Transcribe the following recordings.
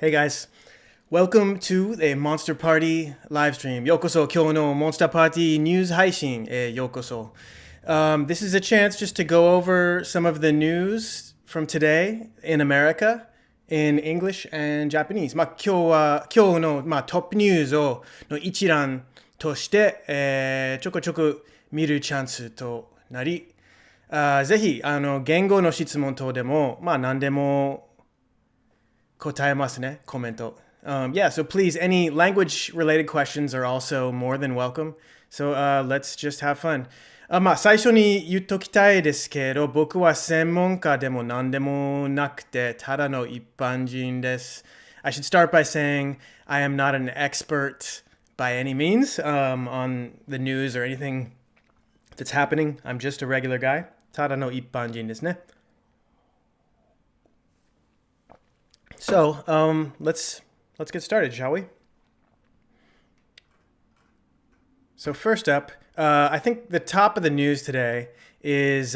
Hey guys, welcome to the Monster Party live stream. ようこそ今日の Monster Party ニュース配信へようこそ。This is a chance just to go over some of the news from today in America in English and Japanese. 今日の、トップニュースをの一覧として、ちょこちょこ見るチャンスとなり、ぜひ言語の質問等でも、何でも答えますね、コメント。so please, any language-related questions are also more than welcome. So let's just have fun. 最初に言っときたいですけど、僕は専門家でも何でもなくて、ただの一般人です。I should start by saying I am not an expert by any means on the news or anything that's happening. I'm just a regular guy. ただの一般人ですね。So, let's get started, shall we? So first up, I think the top of the news today is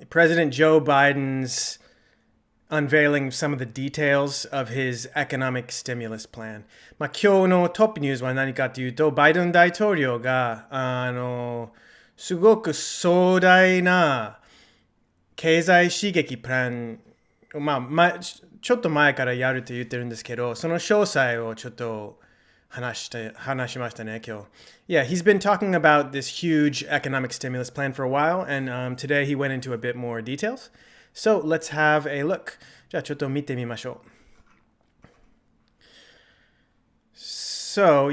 President Joe Biden's unveiling some of the details of his economic stimulus plan. 今日のトップニュースは何かというと、バイデン大統領がすごく壮大な経済刺激プラン、ちょっと前からやると言ってるんですけど、その詳細をちょっと話しましたね、今日。Yeah, he's been talking about this huge economic stimulus plan for a while, and today he went into a bit more details. So let's have a look. じゃあちょっと見てみましょう。So,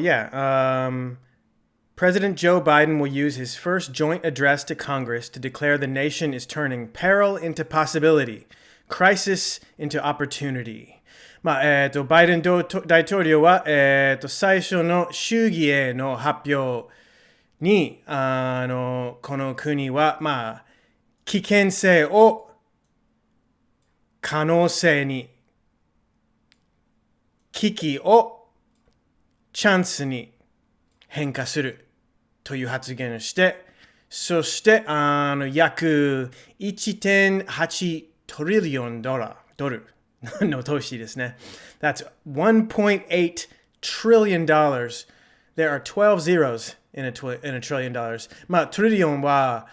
President Joe Biden will use his first joint address to Congress to declare the nation is turning peril into possibility.Crisis into opportunity. バイデン大統領は、最初の衆議への発表に、この国は、危険性を可能性に、危機をチャンスに変化するという発言をして、そして、約 1.8trillion dollar の投資ですね。That's $1.8 trillion. There are 12 zeros in a trillion dollars. トリリオンは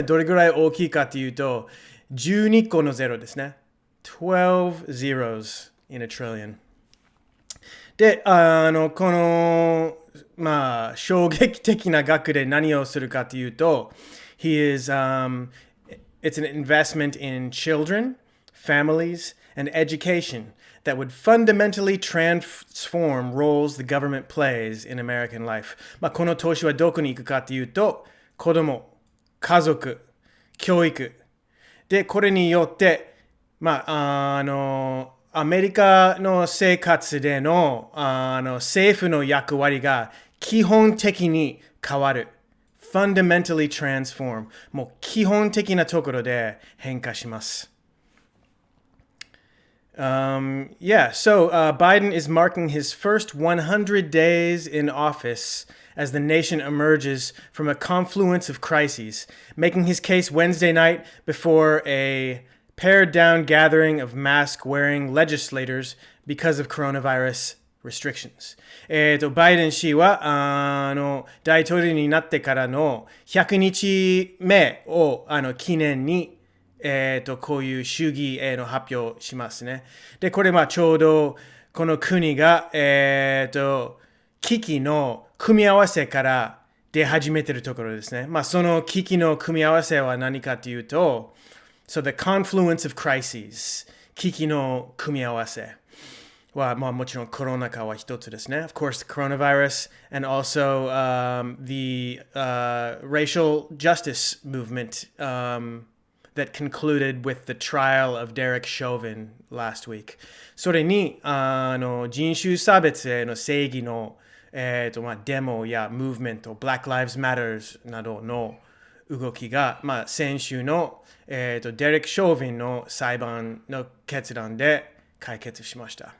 どれぐらい大きいかというと、12個のゼロですね。12 zeros in a trillion. で、この、衝撃的な額で何をするかというと、it's an investment in children, families, and education that would fundamentally transform roles the government plays in American life. この投資はどこに行くかというと、子供、家族、教育。で、これによって、アメリカの生活での、政府の役割が基本的に変わる。fundamentally transform. もう基本的なところで変化します。Biden is marking his first 100 days in office as the nation emerges from a confluence of crises, making his case Wednesday night before a pared-down gathering of mask-wearing legislators because of coronavirus restrictions. バイデン氏は大統領になってからの100日目を記念にこういう主義への発表しますね。で、これちょうどこの国が危機の組み合わせから出始めているところですね。その危機の組み合わせは何かというと、So the confluence of crises, 危機の組み合わせは、もちろんコロナ禍は一つですね。Of course, the coronavirus and also the racial justice movement that concluded with the trial of Derek Chauvin last week. それに人種差別への正義の、デモやムーブメント、Black Lives Matter などの動きが、先週の、デレク・ショーヴィンの裁判の決断で解決しました。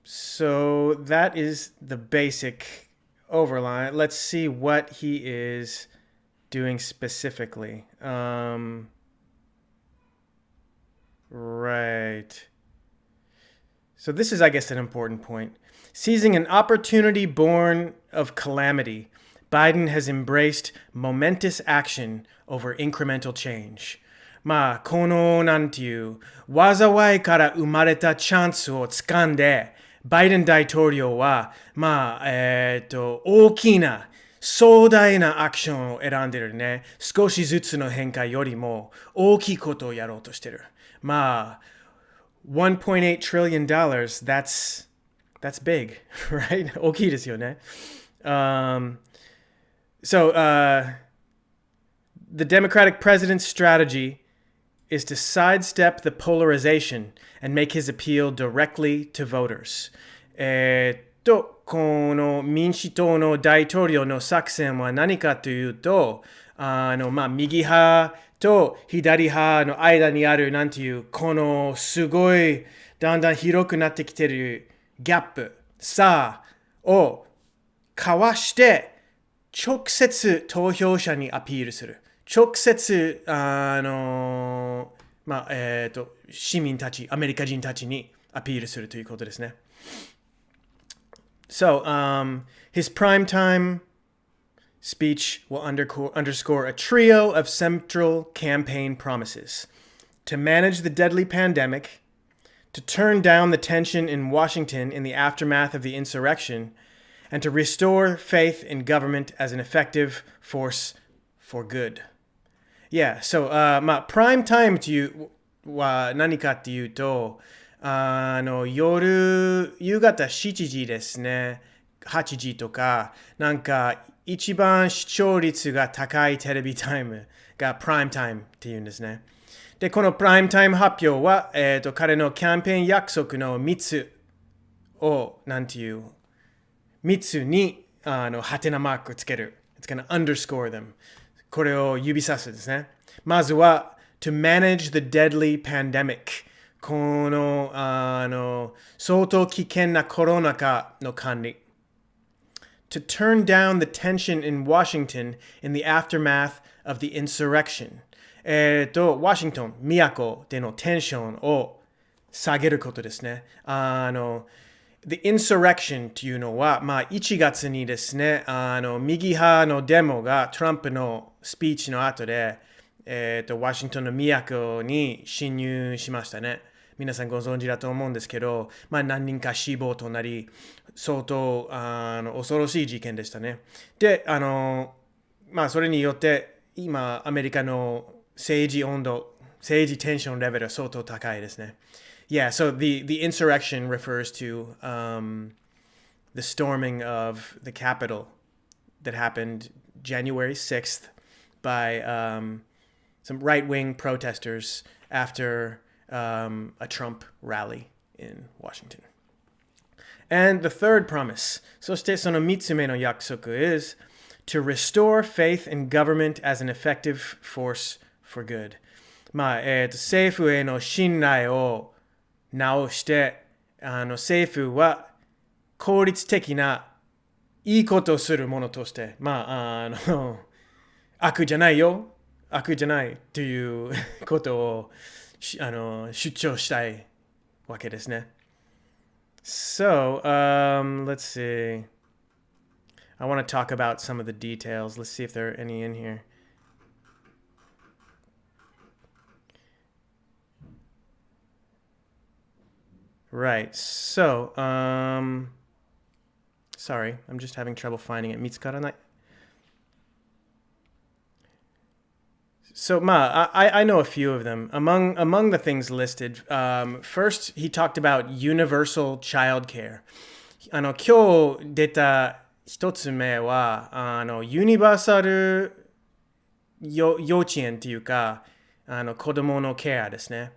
So that is the basic overline. Let's see what he is doing specifically. Right. So this is, I guess, an important point. Seizing an opportunity born of calamity, Biden has embraced momentous action over incremental change. まあ、このなんていう災いから生まれたチャンスをつかんで、バイデン大統領は、大きな壮大なアクションを選んでるね。少しずつの変化よりも大きいことをやろうとしてる。まあ、$1.8 trillion, that's big, right? 大きいですよね。The Democratic president's strategy is to sidestep the polarization and make his appeal directly to voters. この民主党の大統領の作戦は何かというと、右派と左派の間にあるなんていうこのすごいだんだん広くなってきているギャップ、差をかわして直接投票者にアピールする。直接市民たち、アメリカ人たちにアピールするということですね。So, his primetime speech will underscore a trio of central campaign promises: to manage the deadly pandemic, to turn down the tension in Washington in the aftermath of the insurrection, and to restore faith in government as an effective force for good. Yeah, so, prime time というは何かっていうと、夕方7時ですね。8時とか、なんか一番視聴率が高いテレビタイムがプライムタイムっていうんですね。で、このプライムタイム発表は、彼のキャンペーン約束の3つを、なんていう、3つに、ハテナマークつける。It's gonna underscore them. これを指さすですね。まずは、to manage the deadly pandemic。この、相当危険なコロナ禍の管理。To turn down the tension in Washington in the aftermath of the insurrection. ワシントン、都でのテンションを下げることですね。The insurrection というのは、1月にですね、右派のデモがトランプのスピーチの後で、ワシントンの都に侵入しましたね。皆さんご存知だと思うんですけど、何人か死亡となり、相当恐ろしい事件でしたね。で、それによって今アメリカの政治温度、政治テンションレベルは相当高いですね。Yeah, so the insurrection refers to the storming of the Capitol that happened January 6th by some right-wing protesters after a Trump rally in Washington. And the third promise, そしてその3つ目の約束 is to restore faith in government as an effective force for good. 政府への信頼を直して、政府は効率的ないいことをするものとして、悪じゃないよ、悪じゃないということを主張したいわけですね。So, let's see. I want to talk about some of the details. Let's see if there are any in here. Right. So, sorry, I'm just having trouble finding it. 見つからない。So, I know a few of them. Among the things listed, first, he talked about universal childcare. 今日出た一つ目は、ユニバーサル幼稚園っていうか、子供のケアですね。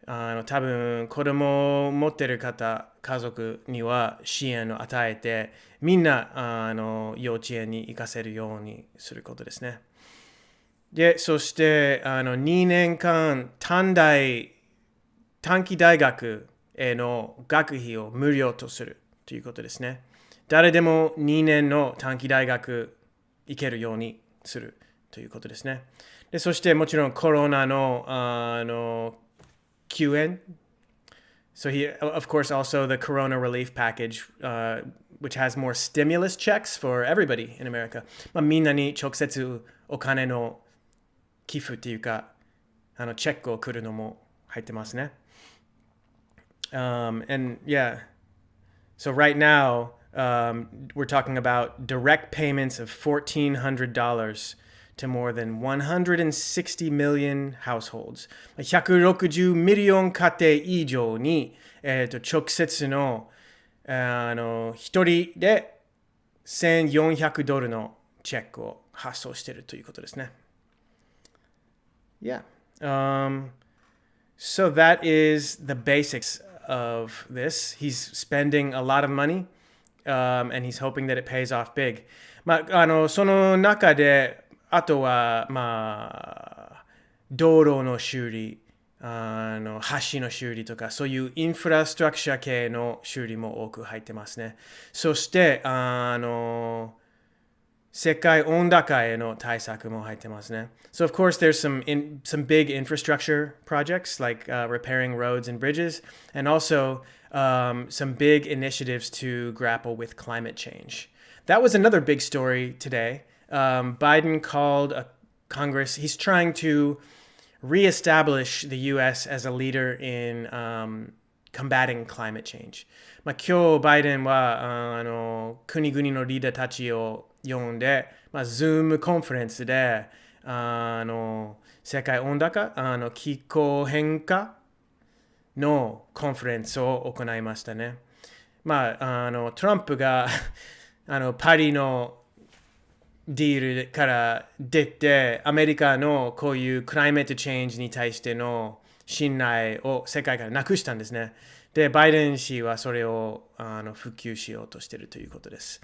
多分、子供を持ってる家族には支援を与えて、みんな、幼稚園に行かせるようにすることですね。で、そして、2年間短期大学への学費を無料とするということですね。誰でも2年の短期大学行けるようにするということですね。で、そしてもちろんコロナの、救援. So he, of course, also the Corona relief package, which has more stimulus checks for everybody in America. みんなに直接お金の寄付っていうか、チェックを来るのも入ってますね。And yeah, so right now, we're talking about direct payments of $1,400 to more than 160 million households. 160ミリオン家庭以上に、直接の、一人で$1,400のチェックを発送しているということですね。Yeah. So that is the basics of this. He's spending a lot of money, and he's hoping that it pays off big. その中で、あとは、道路の修理、橋の修理とか、そういうインフラストラクチャー系の修理も多く入ってますね。そして、世界温暖化への対策も入ってますね。So of course there's some big infrastructure projects like repairing roads and bridges, and also some big initiatives to grapple with climate change. That was another big story today. Biden called a Congress. He's trying to reestablish the U.S. as a leader in combating climate change. 今日バイデンは国々のリーダーたちを呼んで、Zoom コンファレンスで世界温暖化、気候変化のコンファレンスを行いましたね。トランプがパリのディールから出て、アメリカのこういうクライメートチェンジに対しての信頼を世界からなくしたんですね。で、バイデン氏はそれを復旧しようとしているということです。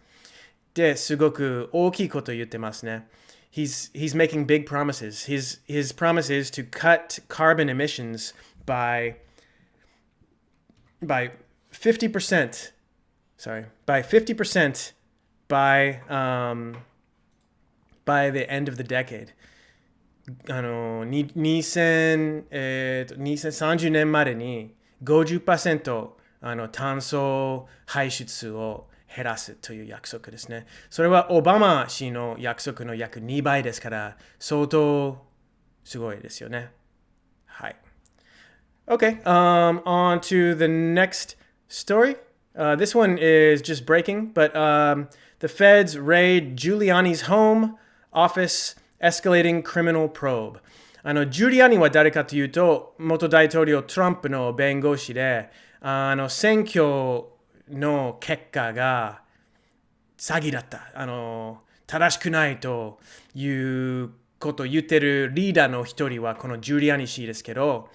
で、すごく大きいことを言ってますね。He's making big promises. His promise is to cut carbon emissions by 50%. By 50% by the end of the decade. 2030年までに 50% 炭素排出を減らすという約束ですね。それはオバマ氏の約束の約2倍ですから、相当すごいですよね。はい。Okay, on to the next story. This one is just breaking, but the feds raid Giuliani's home office, escalating criminal probe. ジュリアニは誰かというと、元大統領トランプの弁護士で、選挙の結果が詐欺だった。正しくないということを言ってるリーダーの一人はこのジュリアニ氏ですけど、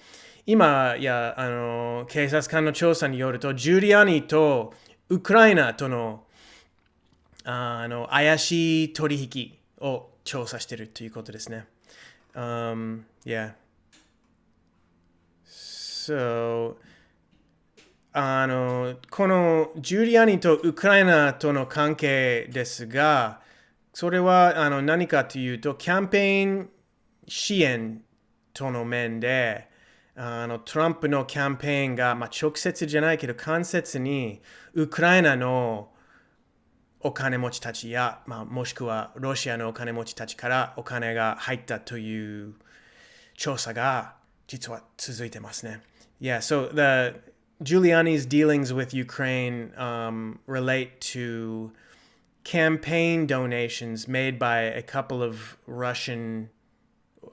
今警察官の調査によると、ジュリアニとウクライナとの怪しい取引を調査しているということですね。Yeah. So, このジュリアニとウクライナとの関係ですが、それは何かというと、キャンペーン支援との面で、トランプのキャンペーンが、直接じゃないけど間接にウクライナのお金持ちたちや、もしくはロシアのお金持ちたちからお金が入ったという調査が実は続いてますね。Yeah, so the Giuliani's dealings with Ukraine relate to campaign donations made by a couple of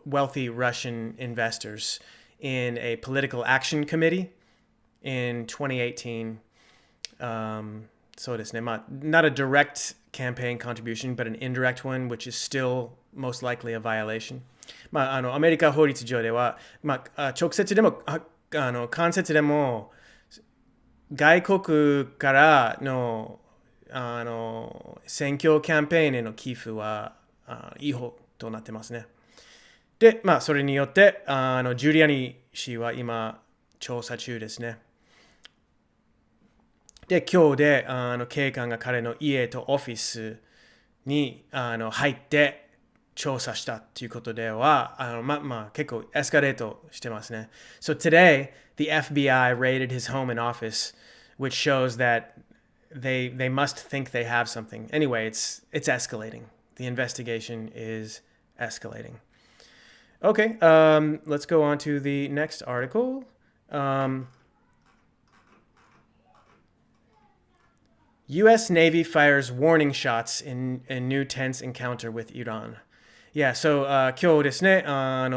wealthy Russian investors in a political action committee in 2018. So this not a direct campaign contribution, but an indirect one, which is still most likely a violation. アメリカ法律上では、直接でも間接でも外国からの選挙キャンペーンへの寄付は違法となってますね。で、それによってジュリアニ氏は今調査中ですね。で、今日で警官が彼の家とオフィスに入って調査したということでは、結構エスカレートしてますね。So today, the FBI raided his home and office, which shows that they must think they have something. Anyway, it's escalating. The investigation is escalating. Okay, let's go on to the next article. U.S. Navy fires warning shots in a new tense encounter with Iran. Yeah, so, 今日ですね、ア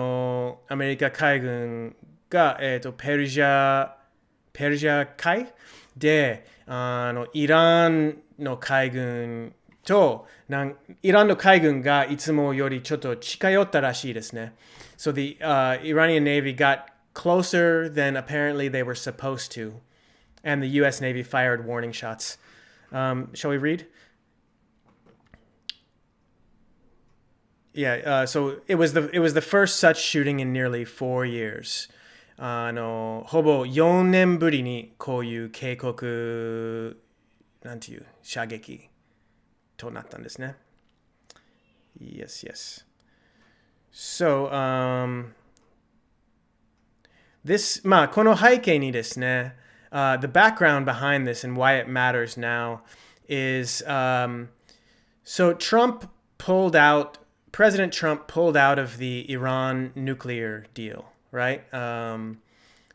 メリカ海軍が、ペルシャ海で、イランの海軍と、イランの海軍がいつもよりちょっと近寄ったらしいですね。So the Iranian Navy got closer than apparently they were supposed to, and the U.S. Navy fired warning shots. Shall we read? Yeah, so it was the first such shooting in nearly 4 years. ほぼ4年ぶりにこういう警告、なんていう、射撃となったんですね。Yes, yes. So, this, この背景にですね、the background behind this and why it matters now is so President Trump pulled out of the Iran nuclear deal, right?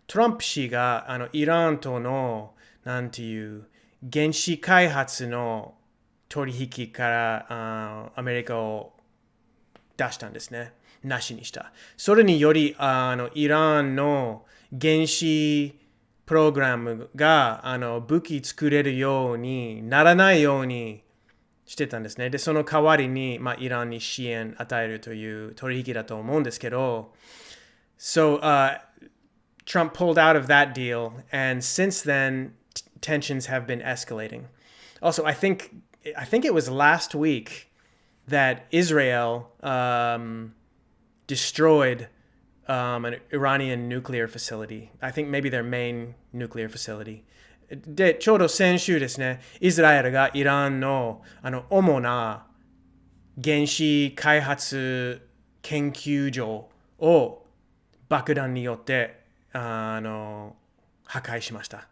トランプ氏がイランとのなんていう原子開発の取引からアメリカを出したんですね。なしにした。それによりイランの原子プログラムが武器作れるようにならないようにしてたんですね。で、その代わりに、イランに支援与えるという取引だと思うんですけど、So, Trump pulled out of that deal, and since then, tensions have been escalating. Also, I think it was last week that Israel destroyed an Iranian nuclear facility. I think maybe their main nuclear facility. で、ちょうど先週ですね、イスラエルがイランの主な原子開発研究所を爆弾によって破壊しました。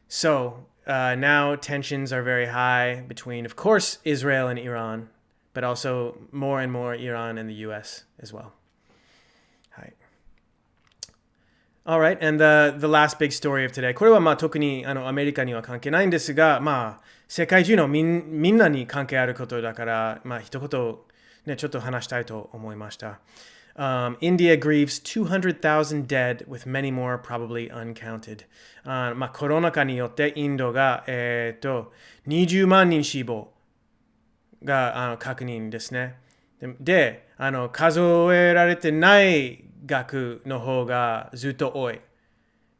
So, now tensions are very high between, of course, Israel and Iran, but also more and more Iran and the US as well. All right, and the last big story of today. これは特にアメリカには関係ないんですが、世界中のみんなに関係あることだから、一言ね、ちょっと話したいと思いました。India grieves 200,000 dead with many more probably uncounted. コロナ禍によってインドが、20万人死亡が確認ですね。で、数えられてない額の方がずっと多い。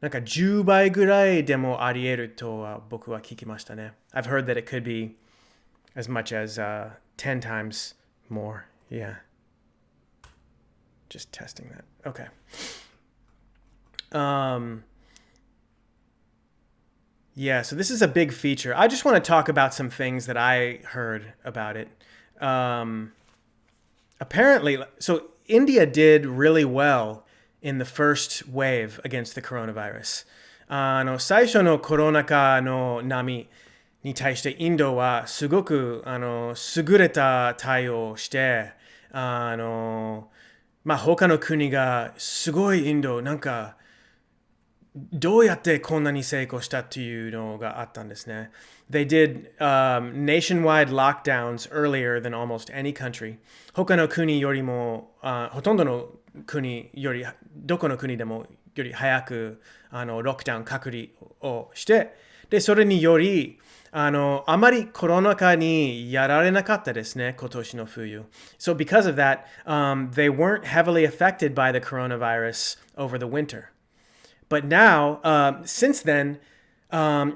なんか10倍ぐらいでもあり得るとは僕は聞きましたね。I've heard that it could be as much as 10 times more. Yeah. Just testing that. Okay. Yeah, so this is a big feature. I just want to talk about some things that I heard about it. Apparently, so India did really well in the first wave against the coronavirus. 最初のコロナ禍の波に対してインドはすごく優れた対応をして、他の国がすごいインドなんかどうやってこんなに成功したっていうのがあったんですね。They did nationwide lockdowns earlier than almost any country. 他の国よりも、ほとんどの国より、どこの国でもより早くロックダウン隔離をして、で、それにより、あまりコロナ禍にやられなかったですね、今年の冬。So because of that, they weren't heavily affected by the coronavirus over the winter. But now, since then,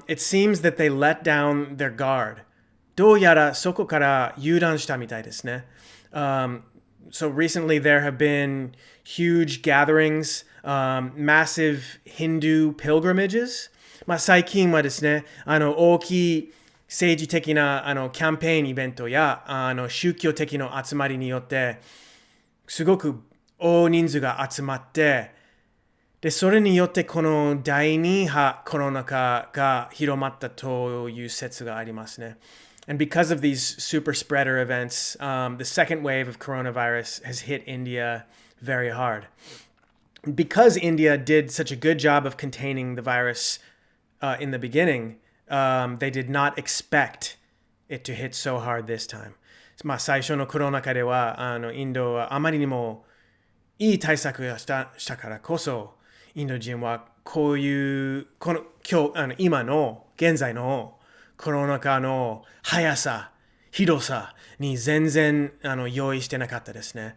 it seems that they let down their guard. どうやらそこから油断したみたいですね。So recently there have been huge gatherings, massive Hindu pilgrimages. 最近はですね、大きい政治的なキャンペーンイベントや宗教的な集まりによってすごく大人数が集まって、でそれによってこの第2波コロナ禍が広まったという説がありますね。And because of these super spreader events, the second wave of coronavirus has hit India very hard. Because India did such a good job of containing the virus in the beginning, they did not expect it to hit so hard this time. まあ最初のコロナ禍ではインドはあまりにもいい対策をしたからこそ、インド人はこういう今の現在のコロナ禍の速さ、ひどさに全然用意してなかったですね。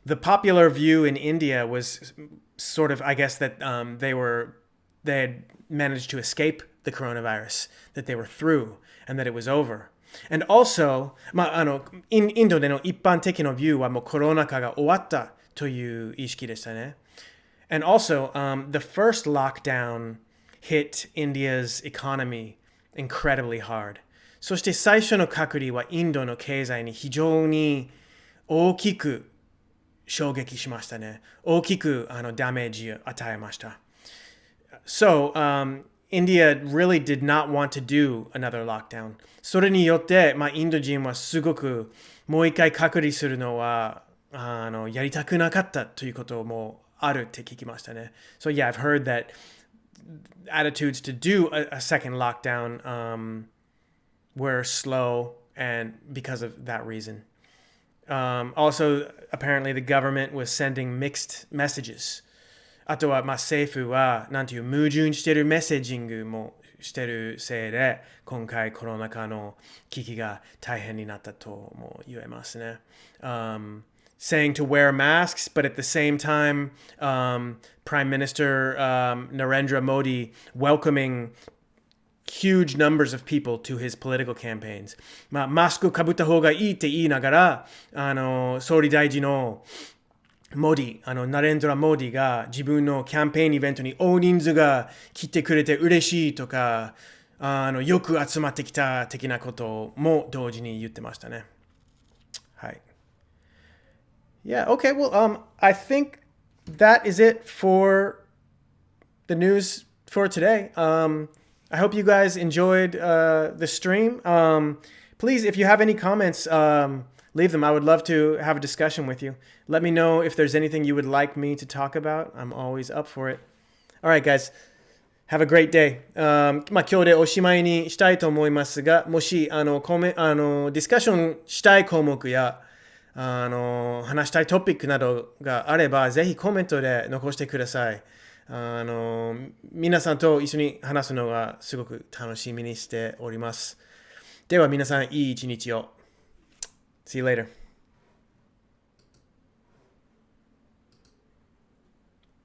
The popular view in India was sort of, I guess, that they had managed to escape the coronavirus, that they were through, and that it was over. And also, インドでの一般的なビューはもうコロナ禍が終わったという意識でしたね。And also, the first lockdown hit India's economy incredibly hard. そして最初の隔離はインドの経済に非常に大きく衝撃しましたね。大きくダメージを与えました。So, India really did not want to do another lockdown. それによって、インド人はすごくもう一回隔離するのはやりたくなかったということもあるって聞きましたね。So yeah, I've heard that attitudes to do a second lockdown were slow, and because of that reason. Also, apparently the government was sending mixed messages. あとは政府はなんていう矛盾してるメッセージングもしてるせいで、今回コロナ禍の危機が大変になったとも言えますね。Saying to wear masks, but at the same time, Prime Minister Narendra Modi welcoming huge numbers of people to his political campaigns. マスクかぶった方がいいって言いながら、総理大臣のモディ、ナレンドラ・モディが自分のキャンペーンイベントに大人数が来てくれて嬉しいとか、よく集まってきた的なことも同時に言ってましたね。はい。Yeah, okay, well, I think that is it for the news for today. I hope you guys enjoyed the stream. Please, if you have any comments, leave them. I would love to have a discussion with you. Let me know if there's anything you would like me to talk about. I'm always up for it. All right, guys. Have a great day. 今日でおしまいにしたいと思いますが、もしディスカッションしたい項目や話したいトピックなどがあれば、ぜひコメントで残してください。皆さんと一緒に話すのがすごく楽しみにしております。では皆さん、いい一日を。See you later.